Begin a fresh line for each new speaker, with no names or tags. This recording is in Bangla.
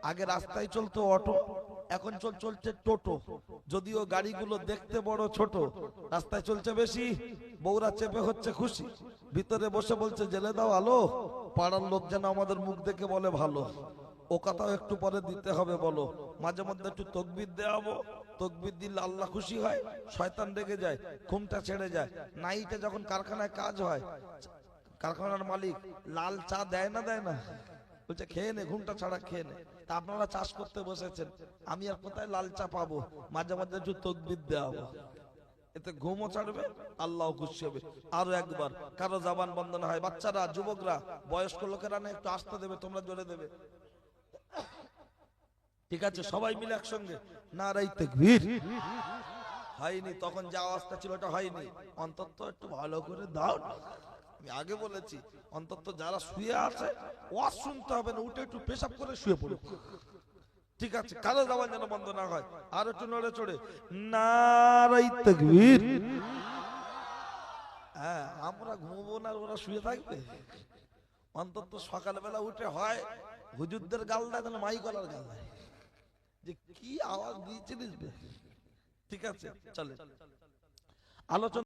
আগে রাস্তায় চলতো অটো, এখন চলছে টোটো। যদিও গাড়িগুলো দেখতে বড় ছোট, রাস্তায় চলছে বেশি, বউরা চেপে হচ্ছে খুশি, ভিতরে বসে বলছে জেলে দাও আলো, পাড়ার লোক যেন আমাদের মুখ দেখে বলে ভালো। ও কথাও একটু পরে দিতে হবে বলো। মাঝে মধ্যে একটু তকবির দেওয়াবো, তকবির দিলে আল্লাহ খুশি হয়, শয়তান রেগে যায়, ঘুমটা ছেড়ে যায়। নাইটে যখন কারখানায় কাজ হয়, কারখানার মালিক লাল চা দেয় না দেয় না, বলছে খেয়ে নে, ঘুমটা ছাড়া খেয়ে নে। তা আপনারা চাষ করতে বসেছেন, আমি আর কোথায় লাল চা পাবো? মাঝে মাঝে একটু তকবির দেওয়াবো, এতে ঘুমও ছাড়বে, আল্লাহ খুশি হবে। আরো একবার কারো জবান বন্ধ না হয়, বাচ্চারা, যুবকরা, বয়স্ক লোকেরা না একটু আসতে দেবে, তোমরা জোরে দেবে। ঠিক আছে, সবাই মিলে একসঙ্গে নারাই তাকবীর। হয়নি তখন যা আওয়াজটা ছিল ওটা হয়নি, অন্তত একটু ভালো করে দাও না। আমি আগে বলেছি, অন্তত যারা শুয়ে আছে ওয়াজ শুনতে হবে না, উঠে একটু পেশাব করে শুয়ে পড়ো। ঠিক আছে, কারো জবান যেন বন্ধ না হয়। আর একটু নড়ে চড়ে নারাই তাকবীর। হ্যাঁ, আমরা ঘুমবো না, ওরা শুয়ে থাকবে। অন্তত সকালবেলা উঠে হয় হুজুরদের গাল দেয়, তাহলে মাই গলার গাল দেয়, যে কি আওয়াজ দিয়েছিলিস বে। ঠিক আছে, চলে আলোচনা।